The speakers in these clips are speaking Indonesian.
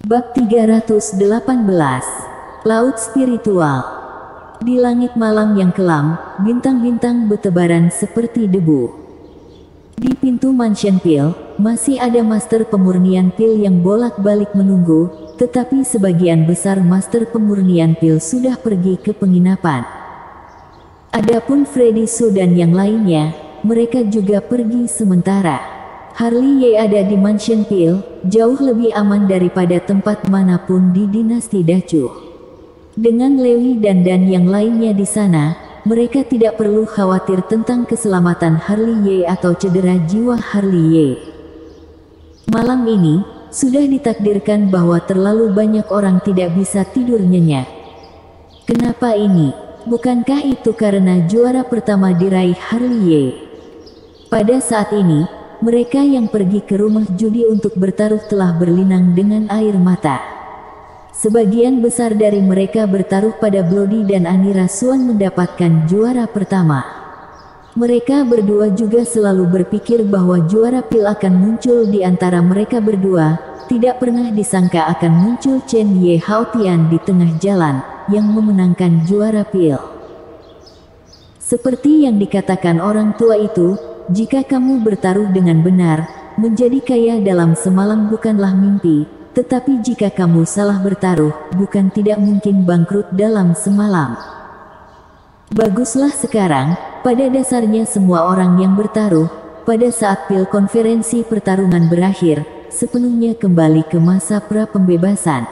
Bab 318. Laut Spiritual. Di langit malam yang kelam, bintang-bintang bertebaran seperti debu. Di pintu Mansion Pil, masih ada master pemurnian pil yang bolak-balik menunggu, tetapi sebagian besar master pemurnian pil sudah pergi ke penginapan. Adapun Freddy Su dan yang lainnya, mereka juga pergi sementara. Harley Ye ada di Mansion Pil, jauh lebih aman daripada tempat manapun di dinasti Dacu. Dengan Lewi dan yang lainnya di sana, mereka tidak perlu khawatir tentang keselamatan Harley Ye atau cedera jiwa Harley Ye. Malam ini, sudah ditakdirkan bahwa terlalu banyak orang tidak bisa tidur nyenyak. Kenapa ini? Bukankah itu karena juara pertama diraih Harley Ye? Pada saat ini, mereka yang pergi ke rumah judi untuk bertaruh telah berlinang dengan air mata. Sebagian besar dari mereka bertaruh pada Bloody dan Anira Swan mendapatkan juara pertama. Mereka berdua juga selalu berpikir bahwa juara pil akan muncul di antara mereka berdua. Tidak pernah disangka akan muncul Chen Ye Haotian di tengah jalan, yang memenangkan juara pil. Seperti yang dikatakan orang tua itu, jika kamu bertaruh dengan benar, menjadi kaya dalam semalam bukanlah mimpi, tetapi jika kamu salah bertaruh, bukan tidak mungkin bangkrut dalam semalam. Baguslah sekarang, pada dasarnya semua orang yang bertaruh, pada saat pil konferensi pertarungan berakhir, sepenuhnya kembali ke masa pra-pembebasan.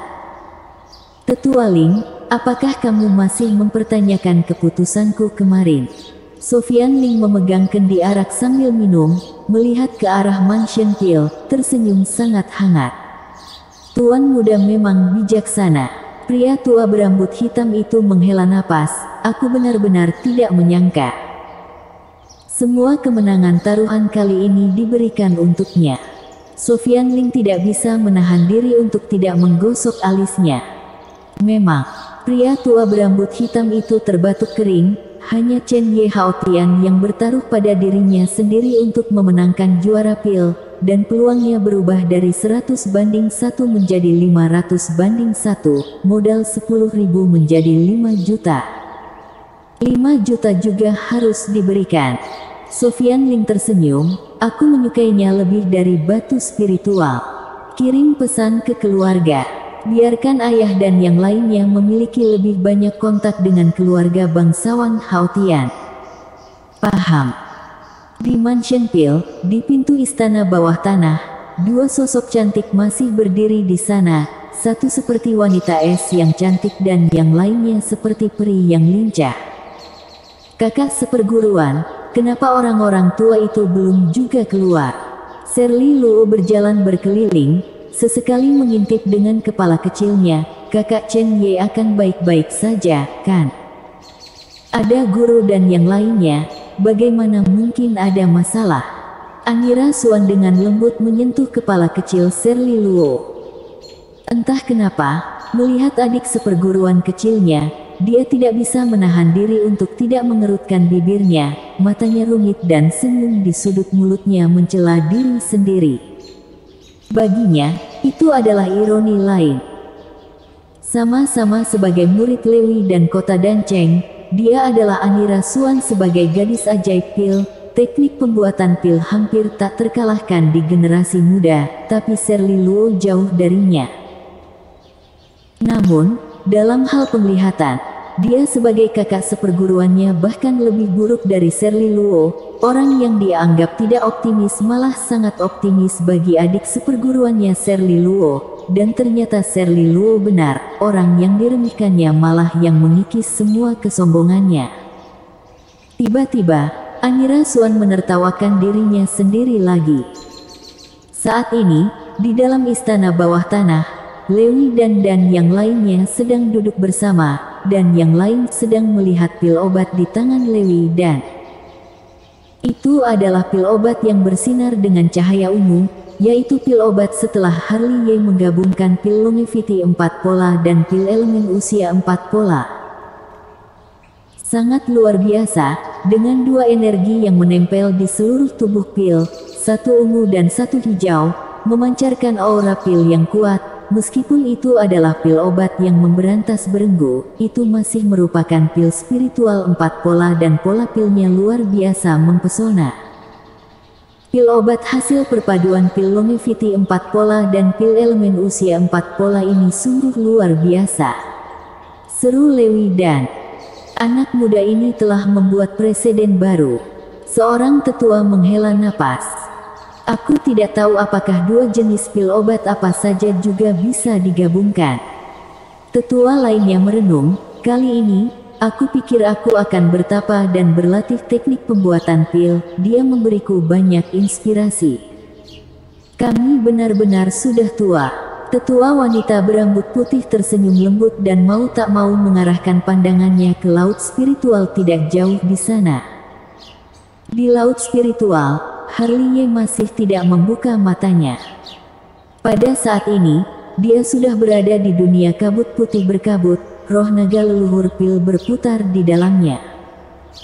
Tetua Ling, apakah kamu masih mempertanyakan keputusanku kemarin? Sofian Ling memegang kendi arak sambil minum, melihat ke arah Mansion Pil, tersenyum sangat hangat. Tuan muda memang bijaksana. Pria tua berambut hitam itu menghela napas, aku benar-benar tidak menyangka. Semua kemenangan taruhan kali ini diberikan untuknya. Sofian Ling tidak bisa menahan diri untuk tidak menggosok alisnya. Memang, pria tua berambut hitam itu terbatuk kering. Hanya Chen Ye Haotian yang bertaruh pada dirinya sendiri untuk memenangkan juara pil, dan peluangnya berubah dari 100 banding 1 menjadi 500 banding 1, modal 10.000 menjadi 5 juta. 5 juta juga harus diberikan. Sofian Ling tersenyum, aku menyukainya lebih dari batu spiritual. Kirim pesan ke keluarga. Biarkan ayah dan yang lainnya memiliki lebih banyak kontak dengan keluarga bangsawan Haotian. Paham. Di Mansion Pil, di pintu istana bawah tanah, dua sosok cantik masih berdiri di sana, satu seperti wanita es yang cantik dan yang lainnya seperti peri yang lincah. Kakak seperguruan, kenapa orang-orang tua itu belum juga keluar? Shirley Luo berjalan berkeliling, sesekali mengintip dengan kepala kecilnya, kakak Chen Ye akan baik-baik saja, kan? Ada guru dan yang lainnya, bagaimana mungkin ada masalah? Anira Swan dengan lembut menyentuh kepala kecil Shirley Luo. Entah kenapa, melihat adik seperguruan kecilnya, dia tidak bisa menahan diri untuk tidak mengerutkan bibirnya, matanya rumit dan senyum di sudut mulutnya mencela diri sendiri. Baginya, itu adalah ironi lain. Sama-sama sebagai murid Lewi dan Kota Danceng, dia adalah Anira Swan sebagai gadis ajaib pil. Teknik pembuatan pil hampir tak terkalahkan di generasi muda, tapi Shirley Luo jauh darinya. Namun, dalam hal penglihatan, dia sebagai kakak seperguruannya bahkan lebih buruk dari Shirley Luo. Orang yang dia anggap tidak optimis malah sangat optimis bagi adik seperguruannya Shirley Luo, dan ternyata Shirley Luo benar, orang yang diremehkannya malah yang mengikis semua kesombongannya. Tiba-tiba, Anira Swan menertawakan dirinya sendiri lagi. Saat ini, di dalam istana bawah tanah, Lewi dan yang lainnya sedang duduk bersama, dan yang lain sedang melihat pil obat di tangan Lewi dan itu adalah pil obat yang bersinar dengan cahaya ungu, yaitu pil obat setelah Harley Ye menggabungkan pil longevity 4 pola dan pil elemen usia 4 pola. Sangat luar biasa, dengan dua energi yang menempel di seluruh tubuh pil, satu ungu dan satu hijau, memancarkan aura pil yang kuat, meskipun itu adalah pil obat yang memberantas belenggu, itu masih merupakan pil spiritual 4 pola dan pola pilnya luar biasa mempesona. Pil obat hasil perpaduan pil longevity 4 pola dan pil elemen usia 4 pola ini sungguh luar biasa. Seru Lewi dan anak muda ini telah membuat preseden baru. Seorang tetua menghela napas. Aku tidak tahu apakah dua jenis pil obat apa saja juga bisa digabungkan. Tetua lainnya merenung, kali ini, aku pikir aku akan bertapa dan berlatih teknik pembuatan pil, dia memberiku banyak inspirasi. Kami benar-benar sudah tua. Tetua wanita berambut putih tersenyum lembut dan mau tak mau mengarahkan pandangannya ke laut spiritual tidak jauh di sana. Di laut spiritual, Harley masih tidak membuka matanya. Pada saat ini, dia sudah berada di dunia kabut putih berkabut, roh naga leluhur pil berputar di dalamnya.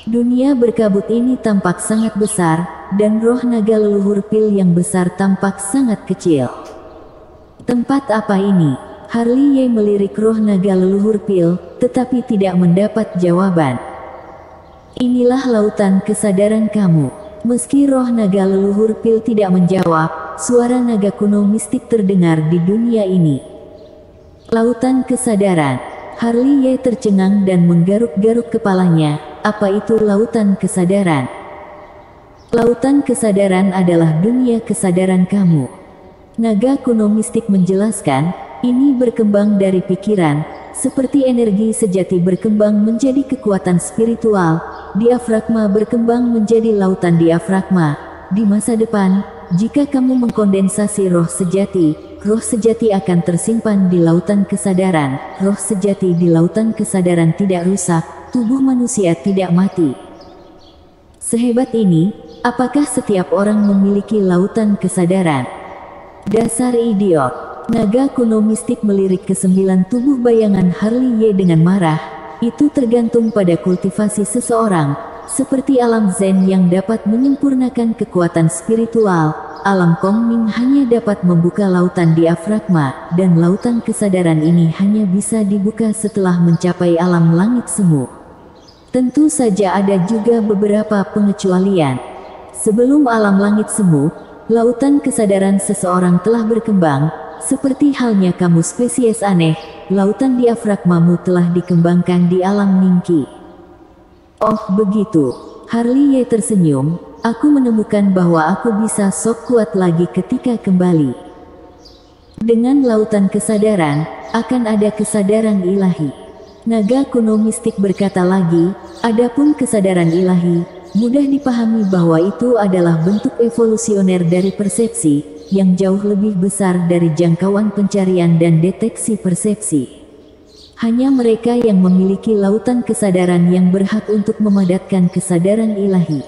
Dunia berkabut ini tampak sangat besar, dan roh naga leluhur pil yang besar tampak sangat kecil. Tempat apa ini? Harley melirik roh naga leluhur pil, tetapi tidak mendapat jawaban. Inilah lautan kesadaran kamu. Meski roh naga leluhur pil tidak menjawab, suara naga kuno mistik terdengar di dunia ini. Lautan kesadaran. Harley tercengang dan menggaruk-garuk kepalanya. Apa itu lautan kesadaran? Lautan kesadaran adalah dunia kesadaran kamu. Naga kuno mistik menjelaskan, ini berkembang dari pikiran, seperti energi sejati berkembang menjadi kekuatan spiritual, diafragma berkembang menjadi lautan diafragma. Di masa depan, jika kamu mengkondensasi roh sejati akan tersimpan di lautan kesadaran. Roh sejati di lautan kesadaran tidak rusak, tubuh manusia tidak mati. Sehebat ini, apakah setiap orang memiliki lautan kesadaran? Dasar idiot. Naga kuno mistik melirik ke 9 tubuh bayangan Harley dengan marah. Itu tergantung pada kultivasi seseorang, seperti alam Zen yang dapat menyempurnakan kekuatan spiritual. Alam Kongming hanya dapat membuka lautan diafragma, dan lautan kesadaran ini hanya bisa dibuka setelah mencapai alam langit semu. Tentu saja ada juga beberapa pengecualian. Sebelum alam langit semu, lautan kesadaran seseorang telah berkembang. Seperti halnya kamu spesies aneh, lautan diafragmamu telah dikembangkan di alam mingki. Oh begitu, Harley tersenyum, aku menemukan bahwa aku bisa sok kuat lagi ketika kembali. Dengan lautan kesadaran, akan ada kesadaran ilahi. Naga kuno mistik berkata lagi, adapun kesadaran ilahi, mudah dipahami bahwa itu adalah bentuk evolusioner dari persepsi, yang jauh lebih besar dari jangkauan pencarian dan deteksi persepsi. Hanya mereka yang memiliki lautan kesadaran yang berhak untuk memadatkan kesadaran ilahi.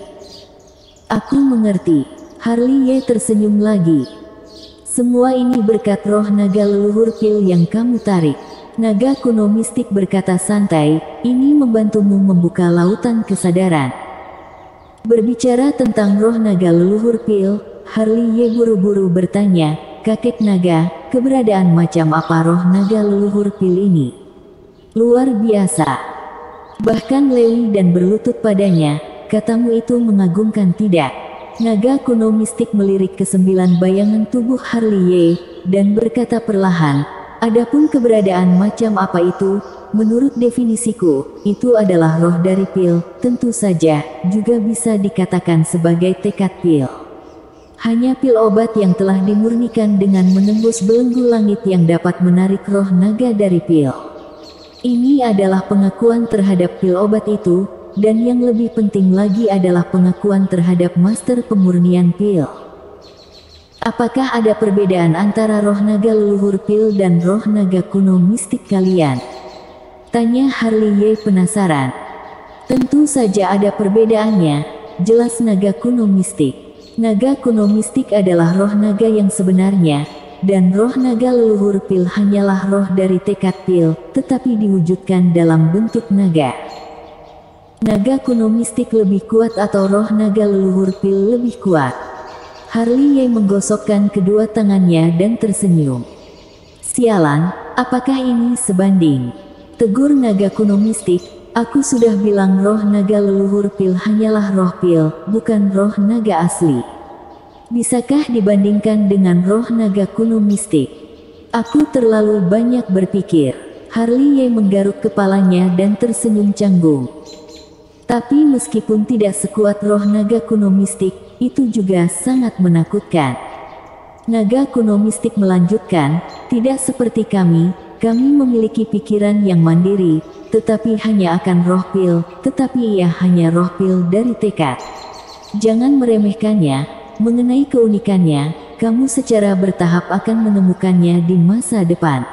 Aku mengerti. Harley tersenyum lagi. Semua ini berkat roh naga leluhur pil yang kamu tarik. Naga kuno mistik berkata santai, ini membantumu membuka lautan kesadaran. Berbicara tentang roh naga leluhur pil, Harley buru-buru bertanya, kakek naga, keberadaan macam apa roh naga leluhur pil ini? Luar biasa. Bahkan Lewi dan berlutut padanya, katamu itu mengagumkan tidak? Naga kuno mistik melirik ke 9 bayangan tubuh Harley dan berkata perlahan, adapun keberadaan macam apa itu? Menurut definisiku, itu adalah roh dari pil, tentu saja, juga bisa dikatakan sebagai tekad pil. Hanya pil obat yang telah dimurnikan dengan menembus belenggu langit yang dapat menarik roh naga dari pil. Ini adalah pengakuan terhadap pil obat itu, dan yang lebih penting lagi adalah pengakuan terhadap master pemurnian pil. Apakah ada perbedaan antara roh naga leluhur pil dan roh naga kuno mistik kalian? Tanya Harley penasaran. Tentu saja ada perbedaannya, jelas naga kuno mistik. Naga kuno mistik adalah roh naga yang sebenarnya, dan roh naga leluhur pil hanyalah roh dari tekad pil, tetapi diwujudkan dalam bentuk naga. Naga kuno mistik lebih kuat atau roh naga leluhur pil lebih kuat? Harley menggosokkan kedua tangannya dan tersenyum. Sialan, apakah ini sebanding? Tegur naga kuno mistik. Aku sudah bilang roh naga leluhur Pil hanyalah roh Pil, bukan roh naga asli. Bisakah dibandingkan dengan roh naga kuno mistik? Aku terlalu banyak berpikir. Harley Ye menggaruk kepalanya dan tersenyum canggung. Tapi meskipun tidak sekuat roh naga kuno mistik, itu juga sangat menakutkan. Naga kuno mistik melanjutkan, tidak seperti kami memiliki pikiran yang mandiri, tetapi hanya akan roh Pil, tetapi ia hanya roh Pil dari tekad. Jangan meremehkannya, mengenai keunikannya, kamu secara bertahap akan menemukannya di masa depan.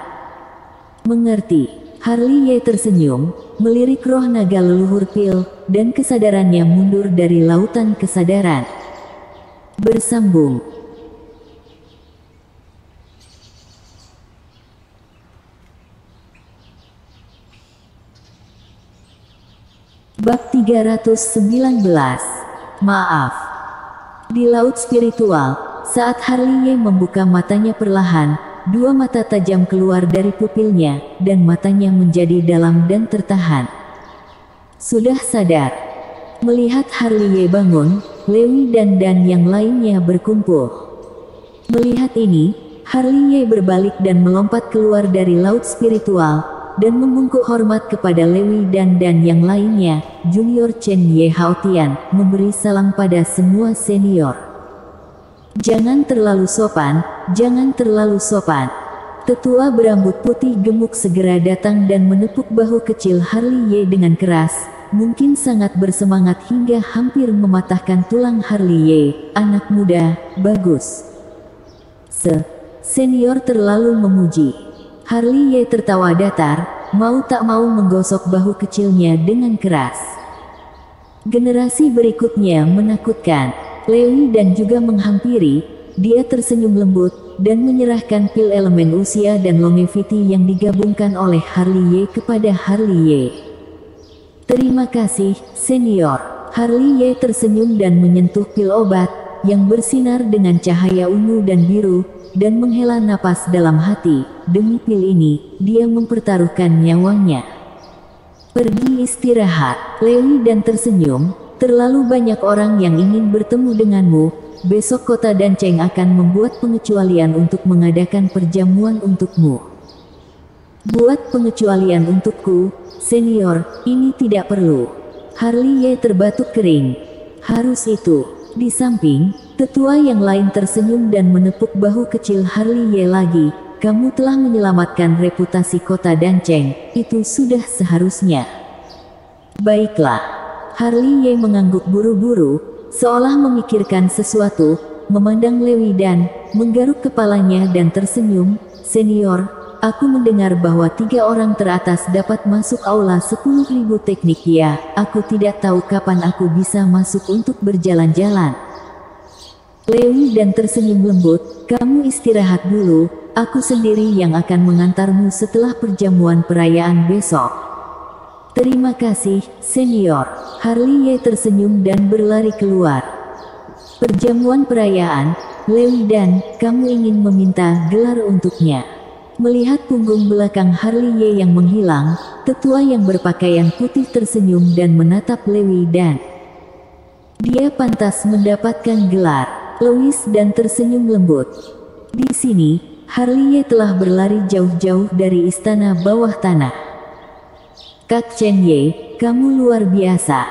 Mengerti? Harley Ye tersenyum, melirik roh naga leluhur Pil, dan kesadarannya mundur dari lautan kesadaran. Bersambung. Bab 319. Maaf. Di laut spiritual, saat Harley Ye membuka matanya perlahan, dua mata tajam keluar dari pupilnya, dan matanya menjadi dalam dan tertahan. Sudah sadar. Melihat Harley Ye bangun, Lewi dan yang lainnya berkumpul. Melihat ini, Harley Ye berbalik dan melompat keluar dari laut spiritual, dan membungkuk hormat kepada Lewi dan yang lainnya. Junior Chen Ye Haotian memberi salam pada semua senior. Jangan terlalu sopan, jangan terlalu sopan. Tetua berambut putih gemuk segera datang dan menepuk bahu kecil Harley Ye dengan keras, mungkin sangat bersemangat hingga hampir mematahkan tulang Harley Ye. Anak muda, bagus. Senior terlalu memuji. Harley Ye tertawa datar, mau tak mau menggosok bahu kecilnya dengan keras. Generasi berikutnya menakutkan. Lewi dan juga menghampiri, dia tersenyum lembut, dan menyerahkan pil elemen usia dan longevity yang digabungkan oleh Harley Ye kepada Harley Ye. Terima kasih, senior. Harley Ye tersenyum dan menyentuh pil obat, yang bersinar dengan cahaya ungu dan biru, dan menghela napas dalam hati. Demi pil ini, dia mempertaruhkan nyawanya. Pergi istirahat. Lewi dan tersenyum, terlalu banyak orang yang ingin bertemu denganmu. Besok kota Danceng akan membuat pengecualian untuk mengadakan perjamuan untukmu. Buat pengecualian untukku, senior, ini tidak perlu. Harley Ye terbatuk kering. Harus itu. Di samping, tetua yang lain tersenyum dan menepuk bahu kecil Harley Ye lagi. Kamu telah menyelamatkan reputasi kota Danceng, itu sudah seharusnya. Baiklah. Harley Ye mengangguk buru-buru, seolah memikirkan sesuatu, memandang Lewi dan menggaruk kepalanya dan tersenyum. Senior, aku mendengar bahwa 3 orang teratas dapat masuk aula 10.000 teknik ya. Aku tidak tahu kapan aku bisa masuk untuk berjalan-jalan. Lewi dan tersenyum lembut, kamu istirahat dulu, aku sendiri yang akan mengantarmu setelah perjamuan perayaan besok. Terima kasih, senior. Harley Ye tersenyum dan berlari keluar. Perjamuan perayaan, Lewi dan kamu ingin meminta gelar untuknya. Melihat punggung belakang Harley Ye yang menghilang, tetua yang berpakaian putih tersenyum dan menatap Lewi dan dia pantas mendapatkan gelar. Louis dan tersenyum lembut. Di sini, Harley Ye telah berlari jauh-jauh dari istana bawah tanah. Kak Chen Ye, kamu luar biasa.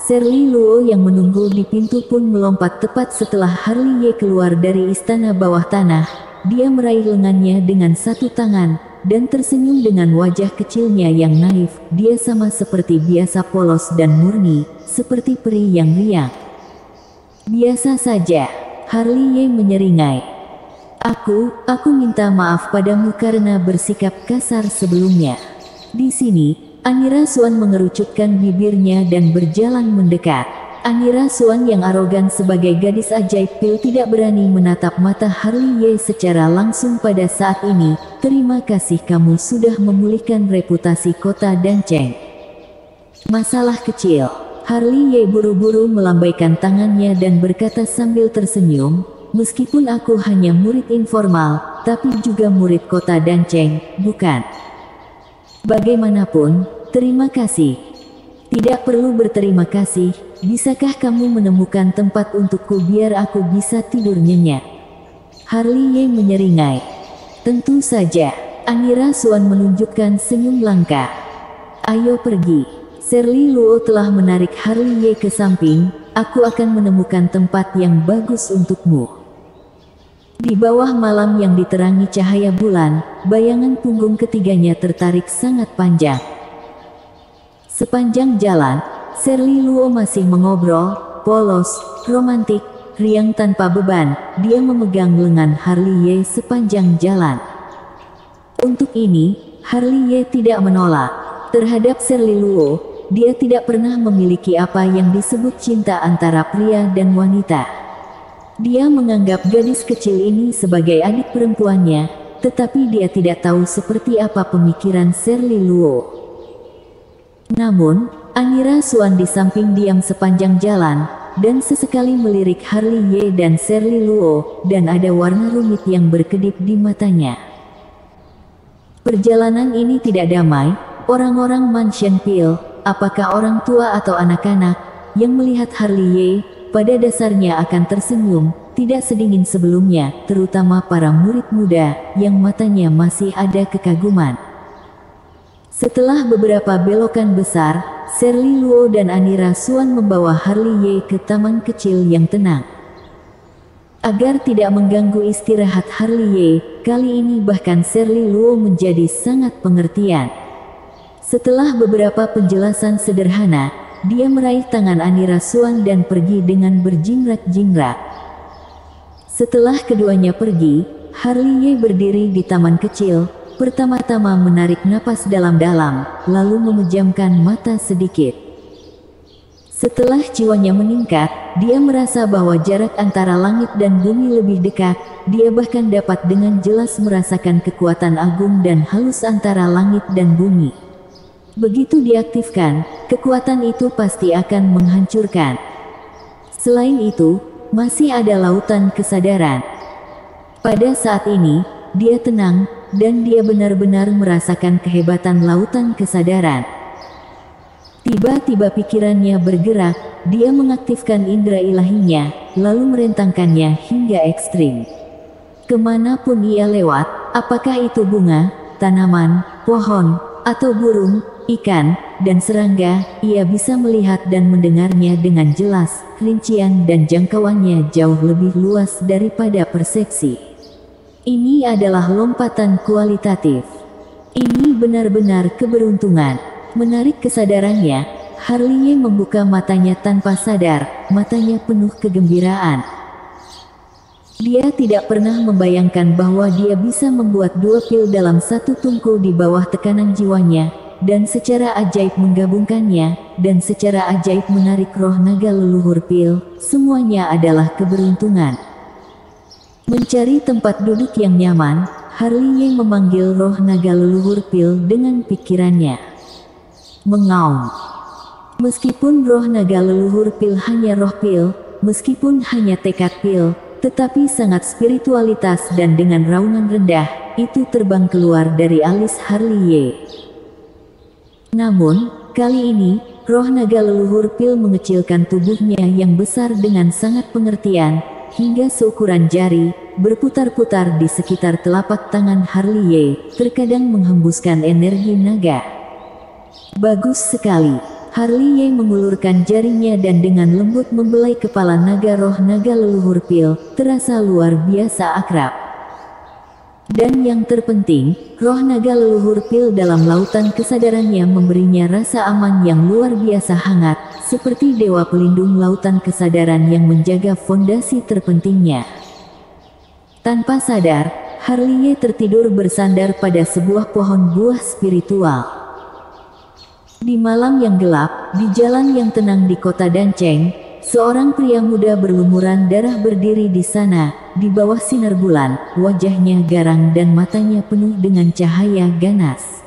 Shirley Luo yang menunggu di pintu pun melompat tepat setelah Harley Ye keluar dari istana bawah tanah. Dia meraih lengannya dengan satu tangan, dan tersenyum dengan wajah kecilnya yang naif. Dia sama seperti biasa polos dan murni, seperti peri yang riang. Biasa saja, Harley Ye menyeringai. Aku minta maaf padamu karena bersikap kasar sebelumnya. Di sini, Anira Xuan mengerucutkan bibirnya dan berjalan mendekat. Anira Xuan yang arogan sebagai gadis ajaib pil tidak berani menatap mata Harley Ye secara langsung pada saat ini. Terima kasih kamu sudah memulihkan reputasi kota Danceng. Masalah kecil. Harley Ye buru-buru melambaikan tangannya dan berkata sambil tersenyum, meskipun aku hanya murid informal, tapi juga murid kota Danceng, bukan? Bagaimanapun, terima kasih. Tidak perlu berterima kasih, bisakah kamu menemukan tempat untukku biar aku bisa tidur nyenyak? Harley Ye menyeringai. Tentu saja. Anira Suan menunjukkan senyum langka. Ayo pergi. Shirley Luo telah menarik Harley Ye ke samping, aku akan menemukan tempat yang bagus untukmu. Di bawah malam yang diterangi cahaya bulan, bayangan punggung ketiganya tertarik sangat panjang. Sepanjang jalan, Shirley Luo masih mengobrol, polos, romantik, riang tanpa beban, dia memegang lengan Harley Ye sepanjang jalan. Untuk ini, Harley Ye tidak menolak. Terhadap Shirley Luo, dia tidak pernah memiliki apa yang disebut cinta antara pria dan wanita. Dia menganggap gadis kecil ini sebagai adik perempuannya, tetapi dia tidak tahu seperti apa pemikiran Shirley Luo. Namun, Anira Suan di samping diam sepanjang jalan, dan sesekali melirik Harley Ye dan Shirley Luo, dan ada warna rumit yang berkedip di matanya. Perjalanan ini tidak damai, orang-orang Mansion Pil, apakah orang tua atau anak-anak, yang melihat Harley Ye, pada dasarnya akan tersenyum, tidak sedingin sebelumnya, terutama para murid muda, yang matanya masih ada kekaguman. Setelah beberapa belokan besar, Shirley Luo dan Anira Suan membawa Harley Ye ke taman kecil yang tenang. Agar tidak mengganggu istirahat Harley Ye, kali ini bahkan Shirley Luo menjadi sangat pengertian. Setelah beberapa penjelasan sederhana, dia meraih tangan Anira Suan dan pergi dengan berjingrak-jingrak. Setelah keduanya pergi, Harley Ye berdiri di taman kecil, pertama-tama menarik napas dalam-dalam, lalu memejamkan mata sedikit. Setelah jiwanya meningkat, dia merasa bahwa jarak antara langit dan bumi lebih dekat, dia bahkan dapat dengan jelas merasakan kekuatan agung dan halus antara langit dan bumi. Begitu diaktifkan, kekuatan itu pasti akan menghancurkan. Selain itu, masih ada lautan kesadaran. Pada saat ini, dia tenang, dan dia benar-benar merasakan kehebatan lautan kesadaran. Tiba-tiba pikirannya bergerak, dia mengaktifkan indera ilahinya, lalu merentangkannya hingga ekstrim. Kemanapun ia lewat, apakah itu bunga, tanaman, pohon, atau burung, ikan, dan serangga, ia bisa melihat dan mendengarnya dengan jelas, rincian dan jangkauannya jauh lebih luas daripada persepsi. Ini adalah lompatan kualitatif. Ini benar-benar keberuntungan. Menarik kesadarannya, Harley Ye membuka matanya tanpa sadar, matanya penuh kegembiraan. Dia tidak pernah membayangkan bahwa dia bisa membuat dua pil dalam satu tungku di bawah tekanan jiwanya, dan secara ajaib menggabungkannya, dan secara ajaib menarik roh naga leluhur pil, semuanya adalah keberuntungan. Mencari tempat duduk yang nyaman, Harley Ye memanggil roh naga leluhur pil dengan pikirannya. Mengaum. Meskipun roh naga leluhur pil hanya roh pil, meskipun hanya tekad pil, tetapi sangat spiritualitas dan dengan raungan rendah, itu terbang keluar dari alis Harley Ye. Namun, kali ini, roh naga leluhur pil mengecilkan tubuhnya yang besar dengan sangat pengertian, hingga seukuran jari, berputar-putar di sekitar telapak tangan Harley Ye, terkadang menghembuskan energi naga. Bagus sekali. Harley Ye mengulurkan jarinya dan dengan lembut membelai kepala naga roh naga leluhur pil, terasa luar biasa akrab. Dan yang terpenting, roh naga leluhur pil dalam lautan kesadarannya memberinya rasa aman yang luar biasa hangat, seperti dewa pelindung lautan kesadaran yang menjaga fondasi terpentingnya. Tanpa sadar, Harley Ye tertidur bersandar pada sebuah pohon buah spiritual. Di malam yang gelap, di jalan yang tenang di kota Danceng, seorang pria muda berlumuran darah berdiri di sana, di bawah sinar bulan, wajahnya garang dan matanya penuh dengan cahaya ganas.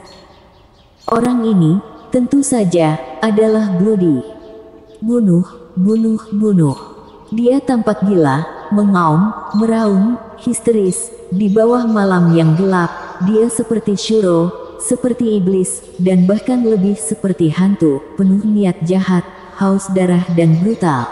Orang ini, tentu saja, adalah Bloody. Bunuh, bunuh, bunuh. Dia tampak gila, mengaum, meraung, histeris. Di bawah malam yang gelap, dia seperti Shuro, seperti iblis, dan bahkan lebih seperti hantu, penuh niat jahat, haus darah dan brutal.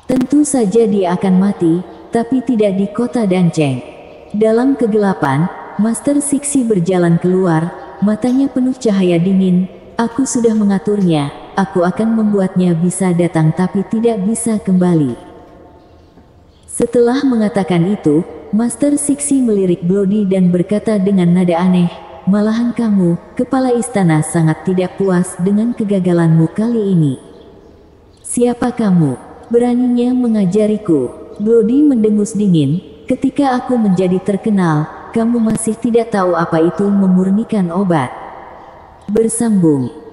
Tentu saja dia akan mati, tapi tidak di kota Danceng. Dalam kegelapan, Master Sixi berjalan keluar, matanya penuh cahaya dingin. Aku sudah mengaturnya, aku akan membuatnya bisa datang tapi tidak bisa kembali. Setelah mengatakan itu, Master Sixi melirik Bloody dan berkata dengan nada aneh, malahan kamu, kepala istana sangat tidak puas dengan kegagalanmu kali ini. Siapa kamu? Beraninya mengajariku? Bloody mendengus dingin, ketika aku menjadi terkenal, kamu masih tidak tahu apa itu memurnikan obat. Bersambung.